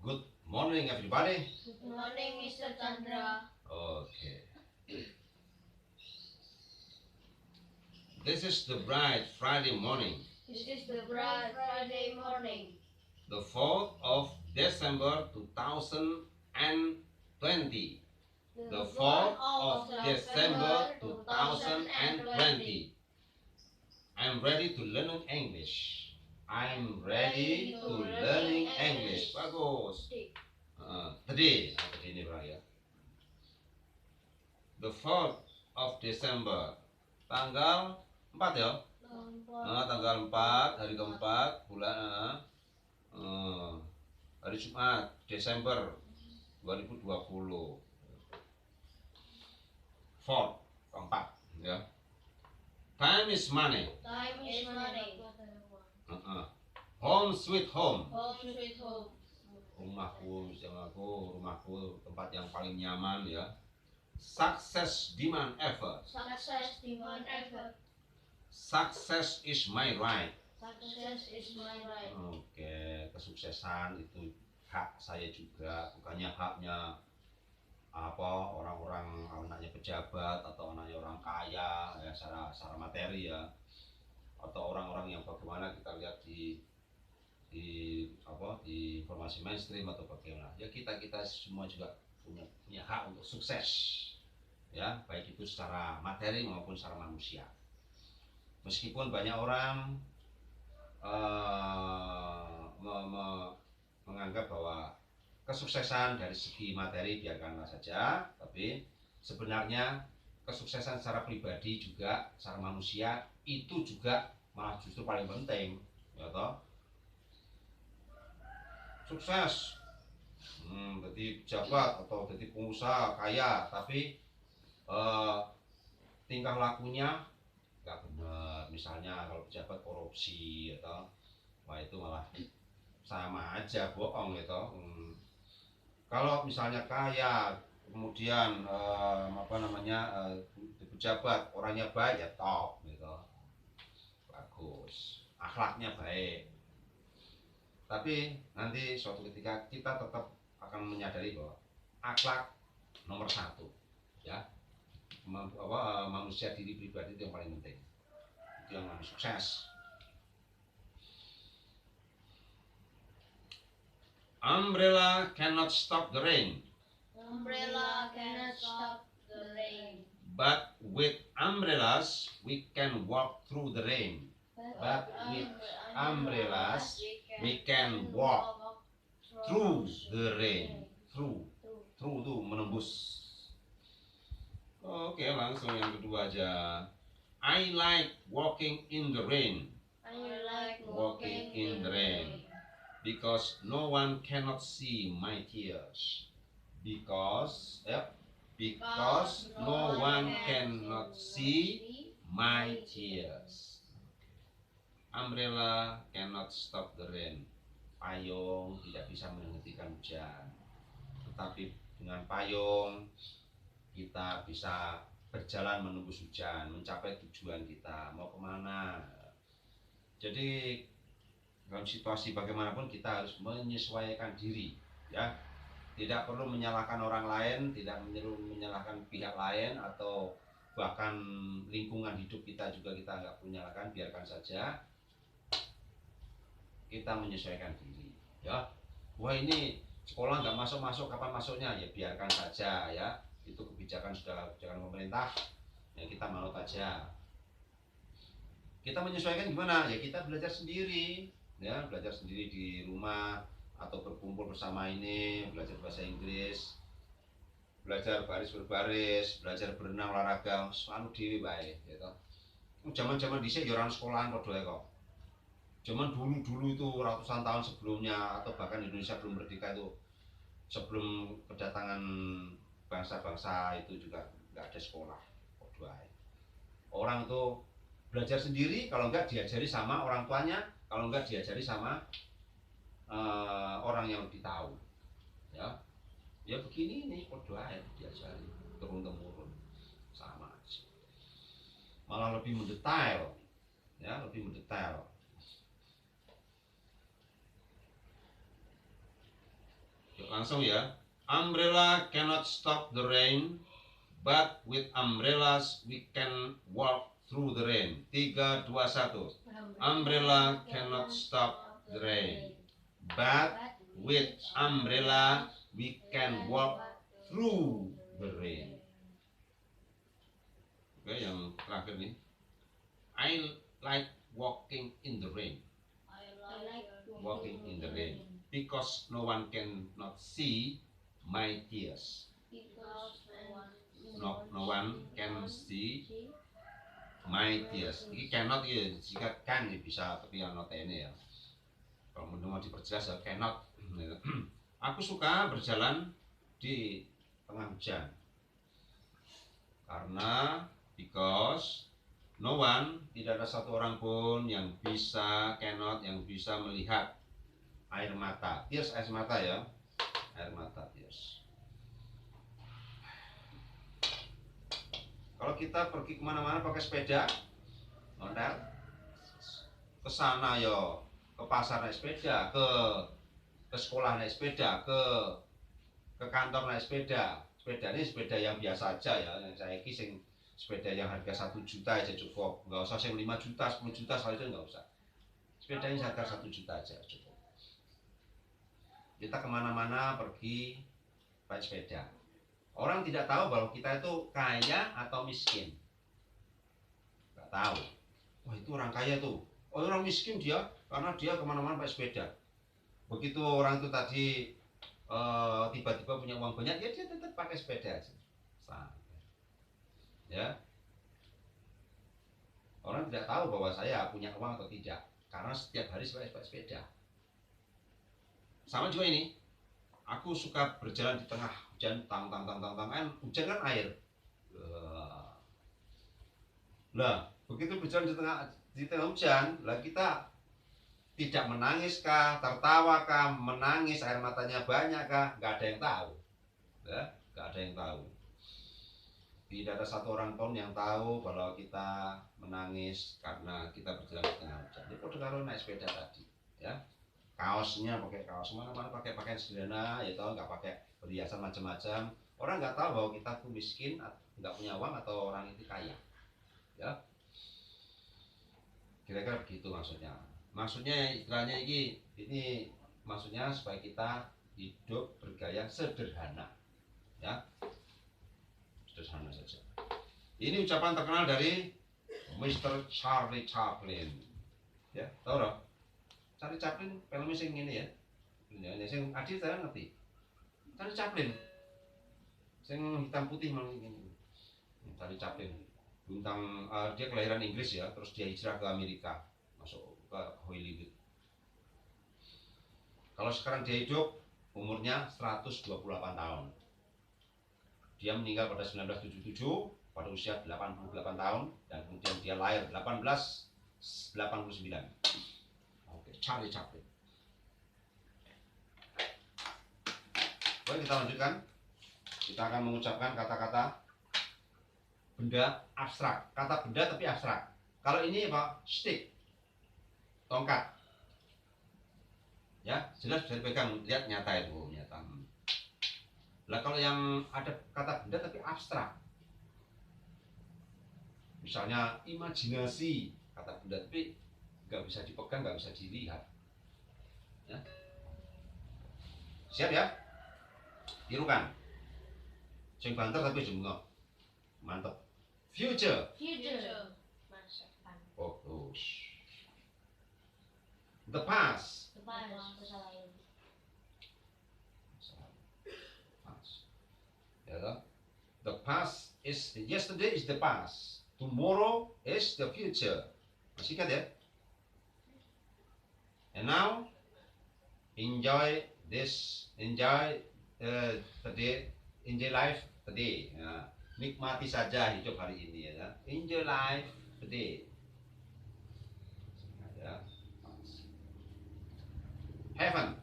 Good morning, everybody. Good morning, Mr. Chandra. Okay. This is the bright Friday morning, This is the bright Friday morning, the 4th of December 2020. The 4th of December 2020. I'm ready to learn English. I'm ready to learning English. Bagus. Today ini berang ya. The 4th of December. Tanggal 4 ya. Tanggal 4 hari keempat bulan hari Jumat Desember 2020. 4 keempat ya. Time is money. Time is money. Home sweet home. Home sweet home. Rumahku tempat yang paling nyaman ya. Success demand effort. Success demand effort. Success is my right. Success is my right. Oke, kesuksesan itu hak saya juga, bukannya haknya orang-orang anaknya pejabat atau anaknya orang kaya ya, secara materi ya, atau orang-orang yang bagaimana kita lihat di informasi mainstream atau bagaimana ya, kita semua juga punya hak untuk sukses ya, baik itu secara materi maupun secara manusia. Meskipun banyak orang menganggap bahwa kesuksesan dari segi materi biarkanlah saja, tapi sebenarnya kesuksesan secara pribadi juga secara manusia itu juga malah justru paling penting ya toh. Sukses jadi pejabat atau jadi pengusaha kaya, tapi tingkah lakunya nggak benar, misalnya kalau pejabat korupsi atau itu malah sama aja bohong gitu. Kalau misalnya kaya kemudian pejabat orangnya baik ya top gitu, bagus, akhlaknya baik. Tapi nanti suatu ketika kita tetap akan menyadari bahwa akhlak nomor satu ya, manusia diri pribadi itu yang paling penting, itu yang namanya sukses. Umbrella cannot stop the rain. Umbrella cannot stop the rain. But with umbrellas we can walk through the rain. But with umbrellas we can walk through the rain. Through itu menembus. Oke, langsung yang kedua aja. I like walking in the rain. I like Walking in the rain. Because no one cannot see my tears. Because no one cannot see my tears. Umbrella cannot stop the rain. Payung tidak bisa menghentikan hujan. Tetapi dengan payung kita bisa berjalan menembus hujan, mencapai tujuan kita, mau kemana. Jadi dalam situasi bagaimanapun kita harus menyesuaikan diri ya, tidak perlu menyalahkan orang lain, tidak menyalahkan pihak lain, atau bahkan lingkungan hidup kita juga kita nggak perlu menyalahkan, biarkan saja kita menyesuaikan diri ya. Wah, ini sekolah nggak masuk kapan masuknya, ya biarkan saja ya, itu kebijakan pemerintah ya, kita manut aja. Kita menyesuaikan gimana ya, kita belajar sendiri ya, belajar sendiri di rumah atau berkumpul bersama ini, belajar bahasa Inggris, belajar baris berbaris, belajar berenang, olahraga, selalu dewi baik gitu. Zaman dhisik ya orang sekolahan padha kok. Zaman dulu itu ratusan tahun sebelumnya, atau bahkan Indonesia belum merdeka itu, sebelum kedatangan bangsa-bangsa itu juga nggak ada sekolah padha. Orang itu belajar sendiri, kalau enggak diajari sama orang tuanya, kalau enggak diajari sama orang yang lebih tahu ya. Ya begini nih, berdoa ya, diajari turun temurun sama aja, malah lebih mendetail ya, lebih mendetail. langsung ya. Umbrella cannot stop the rain, but with umbrellas we can walk through the rain. 3, 2, 1. Umbrella cannot stop the rain, but with umbrella we can walk through the rain. Oke, yang terakhir nih. I like walking in the rain. I like Walking in the rain because no one cannot see my tears. because No one can see my tears. Ini cannot ya, jika can ya bisa, tapi yang not ini ya. Kalau mau diperjelas ya cannot. Aku suka berjalan di tengah hujan karena because no one, tidak ada satu orang pun yang bisa yang bisa melihat air mata. Tears, air mata ya, air mata tears. Kalau kita pergi kemana-mana pakai sepeda, mondar, ke sana yo, ke pasar naik sepeda, ke sekolah naik sepeda, ke kantor naik sepeda. Sepeda ini sepeda yang biasa aja ya, yang saya kisah sepeda yang harga 1 juta aja cukup, nggak usah yang 5 juta, 10 juta soal itu nggak usah. Sepeda ini harga 1 juta aja cukup. Kita kemana-mana pergi pakai sepeda. Orang tidak tahu bahwa kita itu kaya atau miskin. Nggak tahu. Wah itu orang kaya tuh. Oh orang miskin dia, karena dia kemana-mana pakai sepeda. Begitu orang itu tadi tiba-tiba punya uang banyak, ya dia tetap pakai sepeda aja. Ya, orang tidak tahu bahwa saya punya uang atau tidak, karena setiap hari saya pakai sepeda. Sama juga ini, aku suka berjalan di tengah hujan, kan hujan kan air. Lah, begitu berjalan di tengah hujan, lah kita tidak menangis kah, tertawa kah, menangis air matanya banyak kah, nggak ada yang tahu. Ya, nggak ada yang tahu. Tidak ada satu orang pun yang tahu kalau kita menangis karena kita berjalan di tengah hujan. Ini kode karo naik sepeda tadi, ya. Kaosnya pakai kaos, mana-mana pakai pakaian sederhana, ya tahu, nggak pakai perhiasan macam-macam. Orang nggak tahu bahwa kita tuh miskin, nggak punya uang atau orang itu kaya, ya. Kira-kira begitu maksudnya. Maksudnya istilahnya ini maksudnya supaya kita hidup bergaya sederhana, ya. Sederhana saja. Ini ucapan terkenal dari Mr. Charlie Chaplin. Ya, tahu dong? Charlie Chaplin filmnya sing ini ya. Ini sing adil saya ngerti. Charlie Chaplin. Sing hitam putih malah ini. Charlie Chaplin. Bintang dia kelahiran Inggris ya, terus dia hijrah ke Amerika, masuk ke Hollywood. Kalau sekarang dia hidup umurnya 128 tahun. Dia meninggal pada 1977 pada usia 88 tahun dan kemudian dia lahir 1889. Oke, Charlie Chaplin. Baik, kita lanjutkan. Kita akan mengucapkan kata-kata benda abstrak. Kata benda tapi abstrak. Kalau ini apa? Stick. Tongkat. Ya, jelas bisa dipegang, lihat nyata itu, nyata. Lah kalau yang ada kata benda tapi abstrak, misalnya imajinasi, kata benda tapi nggak bisa dipegang, nggak bisa dilihat. Ya. Siap ya? Tirukan. Sing banter tapi jengok. Mantap. Future. Masa depan. Oh, the past. Masa lalu. The past is yesterday is the past. Tomorrow is the future. Masih ingat ya? And now enjoy today, enjoy life today. Ya. Nikmati saja hidup hari ini ya. Enjoy life today. Ya. Heaven.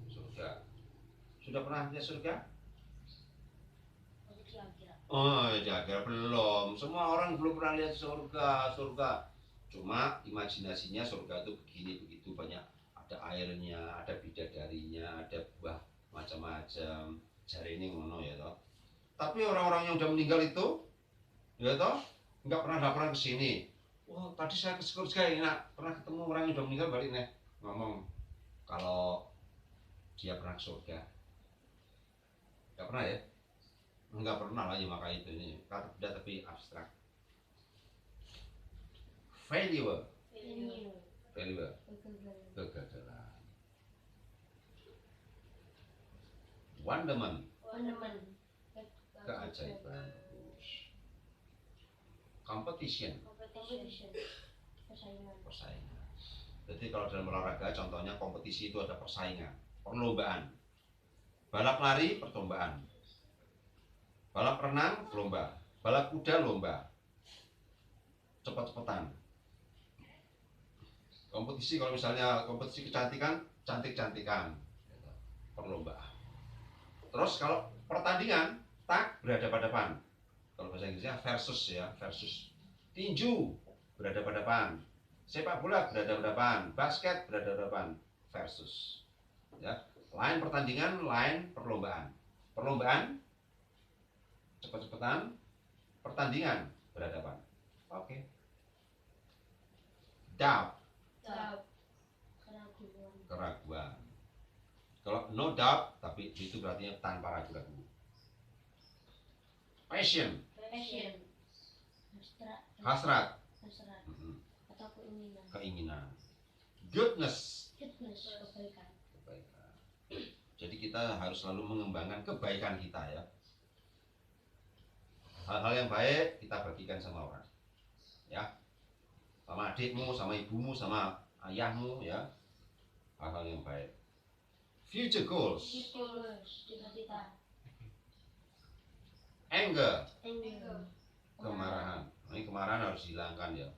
Surga. Sudah pernah lihat surga? Oh, jaga belum. Semua orang belum pernah lihat surga. Cuma imajinasinya surga itu begini begitu banyak. Ada airnya, ada bidadarinya, ada buah macam, jari ini ngono ya toh. Tapi orang-orang yang udah meninggal itu, ya toh, nggak pernah laporan ke sini. Wah, tadi saya ke surga enak, pernah ketemu orang yang udah meninggal balik nih ngomong kalau dia pernah ke surga. Nggak pernah ya? Nggak pernah lah ya, maka itu ini kata benda tapi abstrak. Failure, Venue. failure, Kegagalan. kegagalan. Wonderment, Wonderment. keajaiban. Competition, Competition. Persaingan. persaingan. Jadi kalau dalam olahraga contohnya kompetisi itu ada persaingan, perlombaan. Balap lari perlombaan. Balap renang lomba. Balap kuda lomba. Cepet-cepetan. Kompetisi kalau misalnya kompetisi kecantikan, cantik-cantikan. Perlombaan. Terus kalau pertandingan, tak berhadapan-hadapan. Kalau bahasa Inggrisnya versus ya, versus. Tinju berhadapan-hadapan. Sepak bola berhadapan-hadapan, basket berhadapan-hadapan, versus. Ya, lain pertandingan, lain perlombaan. Perlombaan cepet-cepetan, pertandingan berhadapan. Oke. Doubt, Doubt. Keraguan. keraguan. Kalau no doubt, tapi itu berarti tanpa ragu-ragu. Passion, Passion. Hasrat. hasrat, Hasrat. Atau keinginan. keinginan. Goodness, Goodness. Kebaikan. kebaikan. Jadi kita harus selalu mengembangkan kebaikan kita ya. Hal-hal yang baik kita bagikan sama orang. Ya. Sama adikmu, sama ibumu, sama ayahmu ya. Hal-hal yang baik. Future goals, Goals. Cita-cita. anger, Anger. kemarahan. Ini kemarahan harus dihilangkan ya.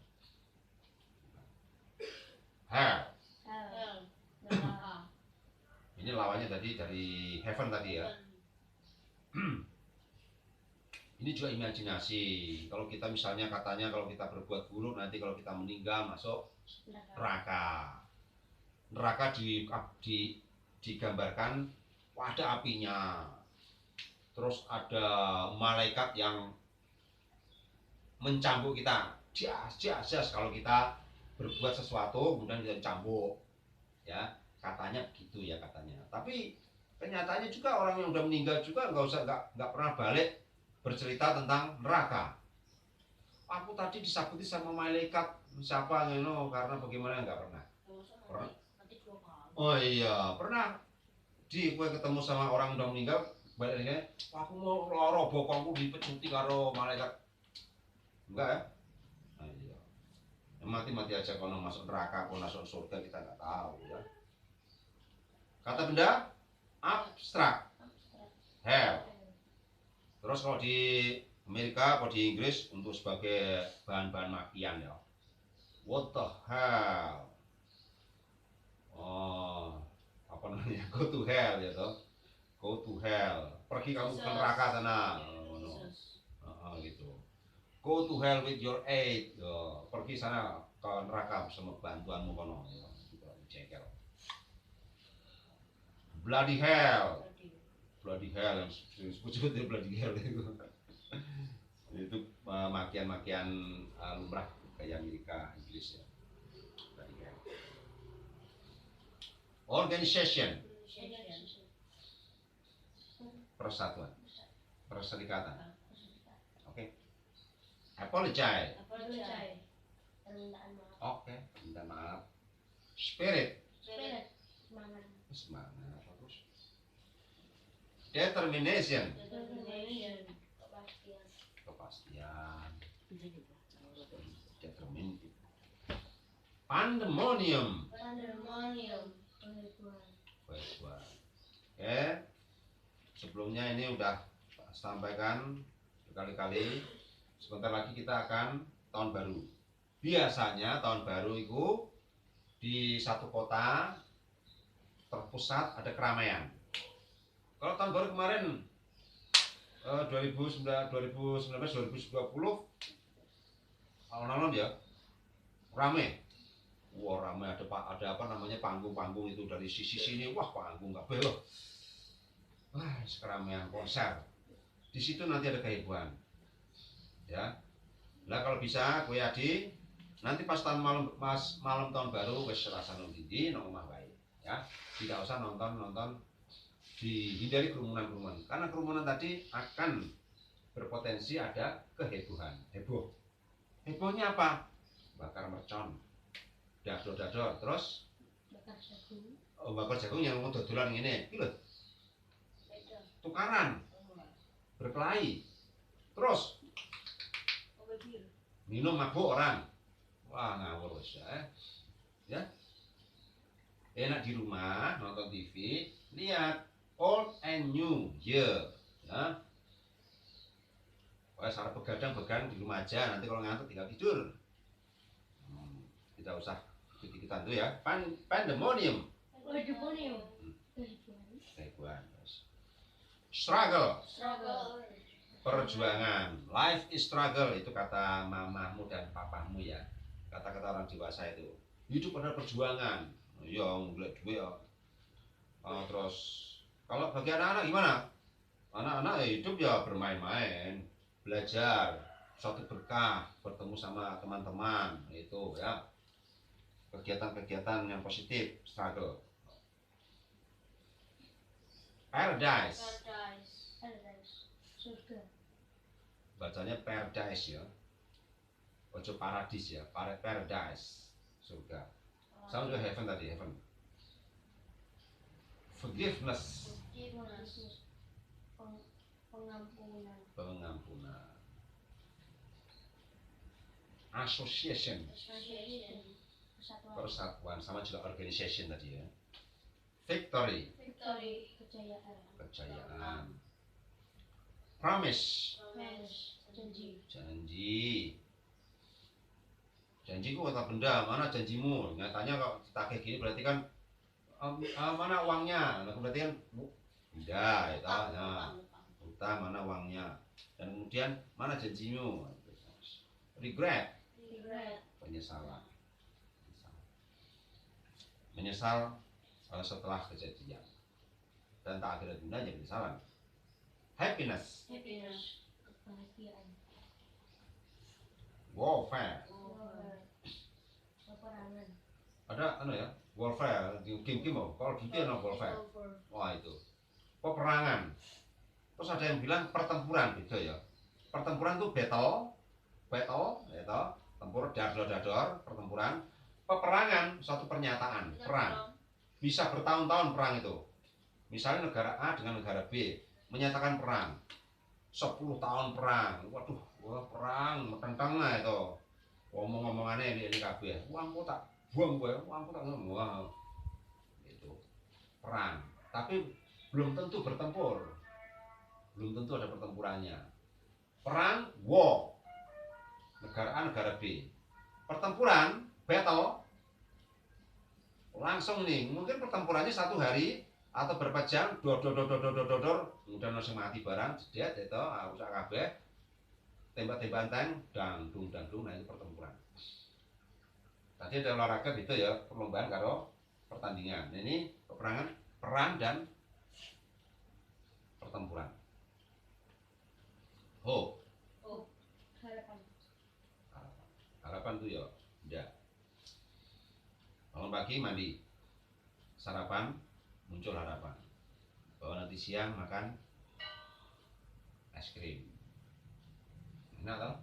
Hell, Hell. Neraka. ini lawannya tadi dari heaven tadi ya. Ini juga imajinasi. Kalau kita misalnya katanya kalau kita berbuat buruk nanti kalau kita meninggal masuk Neraka. neraka. Neraka digambarkan ada apinya. Terus ada malaikat yang mencambuk kita. Jas kalau kita berbuat sesuatu kemudian kita dicambuk. Ya, katanya begitu ya katanya. Tapi kenyataannya juga orang yang udah meninggal juga nggak pernah balik bercerita tentang neraka. Aku tadi disabuti sama malaikat siapa ngono karena bagaimana nggak pernah. Pernah. Nanti 2 kali. Oh iya, pernah di gue ketemu sama orang udah meninggal balik lagi, aku mau loro bokongku dipecuti karo malaikat. Enggak ya? Nah, iya. Mati-mati aja kalau masuk neraka, kalau masuk surga kita nggak tahu ya. Kata benda abstrak, hell. Terus kalau di Amerika, kalau di Inggris untuk sebagai bahan-bahan makian ya. What the hell? Oh, apa namanya? Go to hell ya toh. Go to hell. Pergi kamu ke neraka sana. Gitu. Go to hell with your aid. Yo, pergi sana ke neraka bersama bantuanmu kono. Jengkel. Bloody hell. Bloody hell yang disebut bloody hell itu makian-makian lumrah kayak Amerika, Inggris ya. Bloody hell. Organization, persatuan, perserikatan. Oke. Apologize. Apologize. Permintaan maaf. Oke, minta maaf. Spirit, Spirit. Semangat. semangat. Terus. Determination, Determination. Kepastian. kepastian. Determined. Pandemonium, Pandemonium. Penipuan. Oke, sebelumnya ini udah sampaikan berkali-kali. Sebentar lagi kita akan tahun baru. Biasanya tahun baru itu di satu kota terpusat ada keramaian. Kalau tahun baru kemarin 2019 2020 alon-alon ya rame. Wah rame, ada apa namanya panggung-panggung itu dari sisi sini, wah panggung nggak belok. wah keramaian konser. Di situ nanti ada kehebohan. Ya. Lah kalau bisa kowe Adi, nanti pas malam tahun baru wis rasa nang ndi nang omah wae. Ya. Tidak usah nonton dihindari kerumunan-kerumunan. Karena kerumunan tadi akan berpotensi ada kehebohan. Hebohnya apa? Bakar mercon, dador-dador, terus bakar jagung. bakar jagung yang mau dodolan ngene. Iki lho, Beda. tukaran, berkelahi. Terus minum mabuk orang. Wah, ngawur wis ya. Ya. Enak di rumah nonton TV, lihat Old and New Year. Ya. Wah, sarap begadang di rumah aja. Nanti kalau ngantuk tinggal tidur. Tidak usah ikut-ikutan tuh ya. Pandemonium. Pandemonium. Kehebohan. Struggle. Struggle. Perjuangan. Life is struggle, itu kata mamamu dan papamu ya. Kata-kata orang dewasa itu. Hidup adalah perjuangan. Ya, ngeliat duit ya. Terus kalau bagi anak-anak gimana? Anak-anak hidup ya bermain-main, belajar, suatu berkah, bertemu sama teman-teman, itu ya. Kegiatan-kegiatan yang positif, struggle. Paradise. Surga. Bacanya paradise ya. Ojo paradis ya, paradise. Surga. Sama juga heaven tadi, heaven. Forgiveness. Pengampunan. Pengampunan. Association. Persatuan, sama juga organization tadi ya. Victory. Kejayaan. Kejayaan. Promise. Janji. Janji ku kata benda, mana janjimu? Nyatanya kalau kita kayak gini berarti kan mana uangnya? Nah, berarti kan tidak, itu ya. Utang, mana uangnya? Dan kemudian mana janjimu? Regret. Penyesalan. Menyesal setelah kejadian. Dan tak akhirnya gunanya penyesalan. Happiness. Kebahagiaan. Warfare. Peperangan. Ada ya, warfare, game-game mau. Kalau gitu ya warfare. Wah itu. Peperangan. Terus ada yang bilang pertempuran, beda ya. Pertempuran itu battle, ya, tempur dador, pertempuran. Peperangan, suatu pernyataan, perang. Bisa bertahun-tahun perang itu. Misalnya negara A dengan negara B menyatakan perang. 10 tahun perang. Waduh, wah perang, tentang lah itu. Ngomong-ngomongannya ini kabeh. Uangku tak buang gue, uangku tak ngomong. Wow. Itu perang. Tapi belum tentu bertempur. Belum tentu ada pertempurannya. Perang, war. Negara A, negara B. Pertempuran, battle. Langsung nih, mungkin pertempurannya 1 hari atau berapa jam, dor, kemudian langsung mati barang, jedet itu, rusak kabeh. Tembak-tembakan tank, dangdung, nah itu pertempuran. Tadi ada olahraga gitu ya, perlombaan karo pertandingan. Nah, ini peperangan, perang dan pertempuran. Hope. Harapan tuh ya, enggak. Bangun pagi mandi, sarapan, muncul harapan. Bahwa nanti siang makan es krim. Enak tau?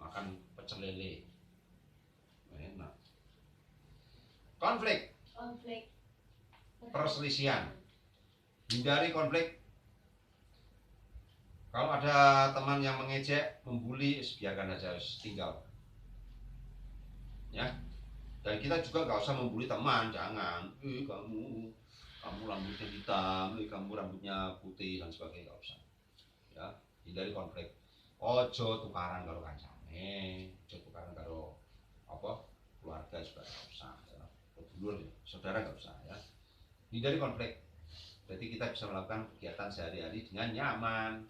Makan pecel lele. Enak. Konflik. Perselisihan. Hindari konflik. Kalau ada teman yang mengejek, membuli, biarkan aja, tinggal. Ya. Dan kita juga nggak usah membuli teman, jangan. Kamu rambutnya hitam, kamu rambutnya putih dan sebagainya, nggak usah. Ya, hindari konflik. Ojo tukaran karo kancane, ojo tukaran karo keluarga juga nggak usah. Ya. Dulur, saudara nggak usah ya. Hindari konflik. Berarti kita bisa melakukan kegiatan sehari-hari dengan nyaman.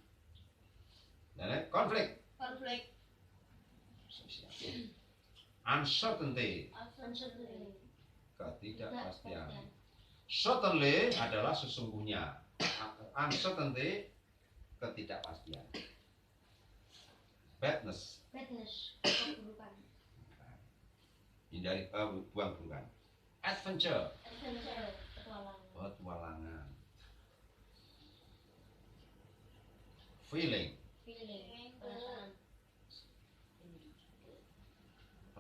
Dan konflik. Uncertainty. Ketidakpastian. Certainly adalah sesungguhnya. Uncertainty, ketidakpastian. Badness, Badness, keburukan. hindari buang burukan. Adventure, Adventure, petualangan. petualangan. Feeling, Feeling, perasaan.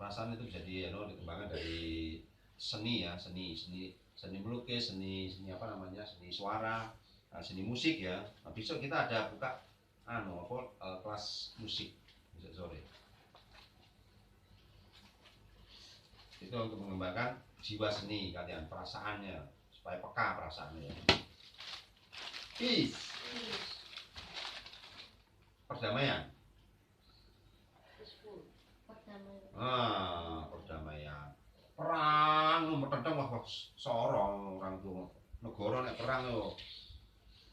perasaan itu jadi dikembangkan dari seni ya, seni melukis, seni apa namanya, seni suara, seni musik ya. Nah, besok kita ada buka kelas musik besok sore. Itu untuk mengembangkan jiwa seni kalian, perasaannya supaya peka perasaannya. Peace, perdamaian. Perdamaian. Perang metenteng wah sorong orang tuh. Negara nek perang yo.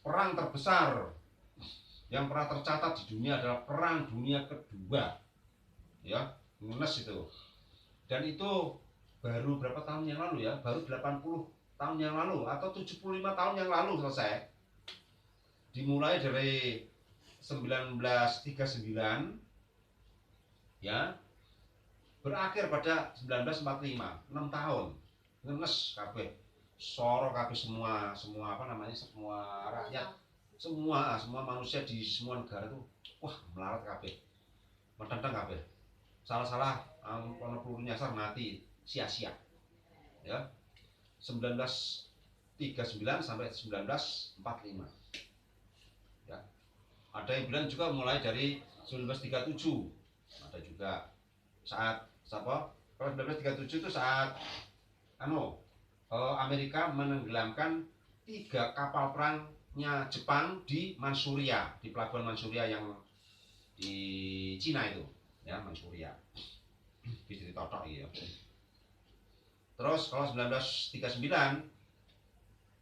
Perang terbesar yang pernah tercatat di dunia adalah Perang Dunia Kedua. Ya, ngenes itu. Dan itu baru berapa tahun yang lalu ya? Baru 80 tahun yang lalu atau 75 tahun yang lalu selesai. Dimulai dari 1939 ya, berakhir pada 1945, 6 tahun. Ngenes kabeh. Soro kabeh semua apa namanya? Semua rakyat, semua manusia di semua negara itu wah melarat kabeh. Metenteng kabeh. Salah-salah ono peluru nyasar mati sia-sia. Ya. 1939 sampai 1945. Ya. Ada yang bilang juga mulai dari 1937. Ada juga saat kalau 1937 itu saat Amerika menenggelamkan 3 kapal perangnya Jepang di Manchuria, di pelabuhan Manchuria yang di Cina itu, ya Manchuria. Bisa ditotok ya. Terus kalau 1939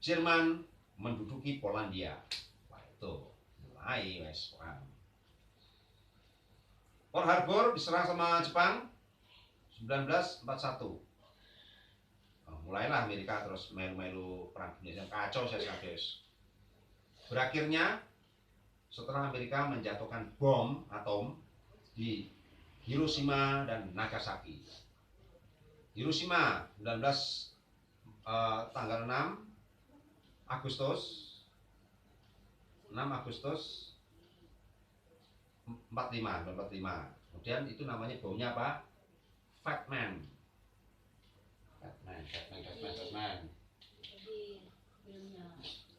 Jerman menduduki Polandia. Wah itu mulai wes perang. Pearl Harbor diserang sama Jepang 1941. Mulailah Amerika terus melu-melu perang dunia yang kacau saya habis. Berakhirnya setelah Amerika menjatuhkan bom atom di Hiroshima dan Nagasaki. Hiroshima 19 tanggal 6 Agustus 45. Kemudian itu namanya bomnya apa? Fat Man.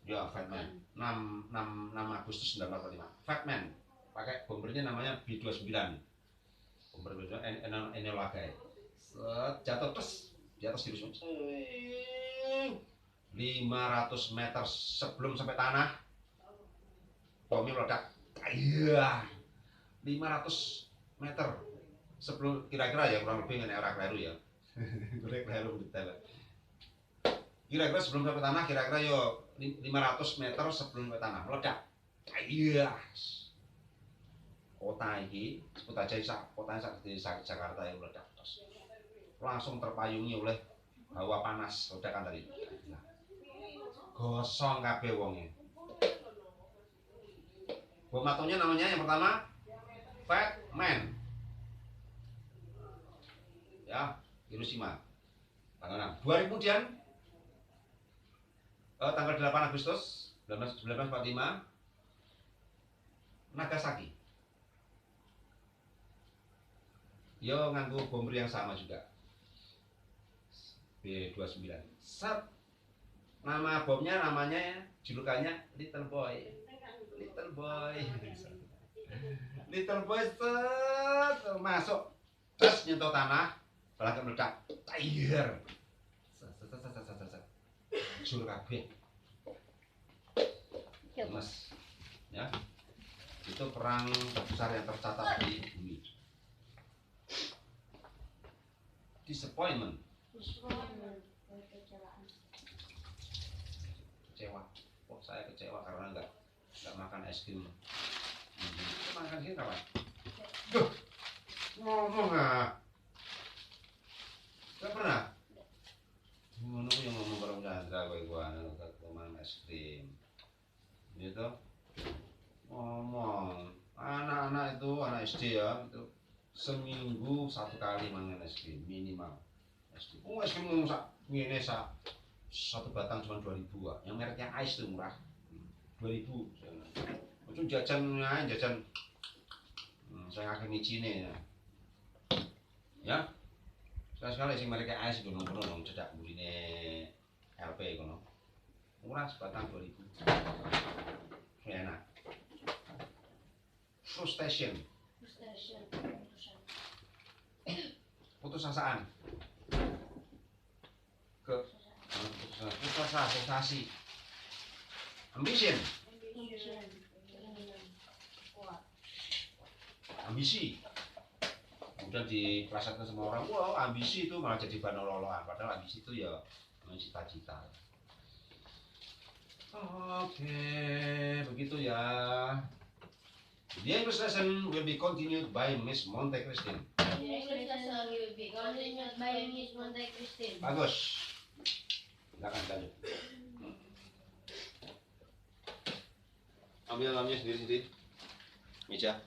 Ya, Fat Man. 6 Agustus 1945. Fat Man. Pakai bombernya namanya B-29. Bomber Enola Gay. Jatuh terus di atas Hiroshima. 500 meter sebelum sampai tanah bomnya meledak. Iya. 500 meter sebelum kira-kira ya kurang lebih dengan era kleru ya. Kleru detail. Kira-kira sebelum sampai tanah kira-kira yo 500 meter sebelum sampai tanah meledak. Iya. Kota ini sebut aja kotanya di Jakarta yang meledak terus. Langsung terpayungi oleh hawa panas ledakan tadi. Gosong kabeh wonge. Bom atomnya namanya yang pertama Fat Man. Ya, Hiroshima. Tanggal 6. 2 hari kemudian tanggal 8 Agustus 1945 Nagasaki. Yo nganggo bomber yang sama juga. B-29. Set. Nama bomnya namanya julukannya Little Boy. Little Boy. Little Boy set masuk terus nyentuh tanah, belakang meledak. Tiger. Jur kabeh. Mas. Ya. Itu perang terbesar yang tercatat di bumi. Disappointment. Kecewa. Oh, saya kecewa karena nggak makan es krim. Makan es krim kapan? Duh, ngomong ah. Nggak pernah. Ngono yang ngomong bareng Chandra kowe gua makan es krim. gitu. Ngomong, anak-anak itu, anak SD ya, itu seminggu 1 kali mangan es krim minimal. Es krim, es krim ngene satu batang cuma 2.000 Wak. Yang mereknya Ice tuh murah, 2.000. Itu jajan jajan. Saya akan ngicine ya. Ya, sekali sing mereknya Ice gunung-gunung cedak burine LP kono. Murah sebatang 2.000. Enak. Frustration. Putus asaan. Putus asa, frustasi. Ambition. Ambisi. Kemudian dipelesetkan sama orang, wow ambisi itu malah jadi bahan olok-olokan. Padahal ambisi itu ya cita-cita. Oke, begitu ya. The English lesson will be continued by Miss Monte Christine. The English lesson will be continued by Miss Monte Christine. Bagus. Silakan lanjut. Ambil namanya sendiri-sendiri. Meja.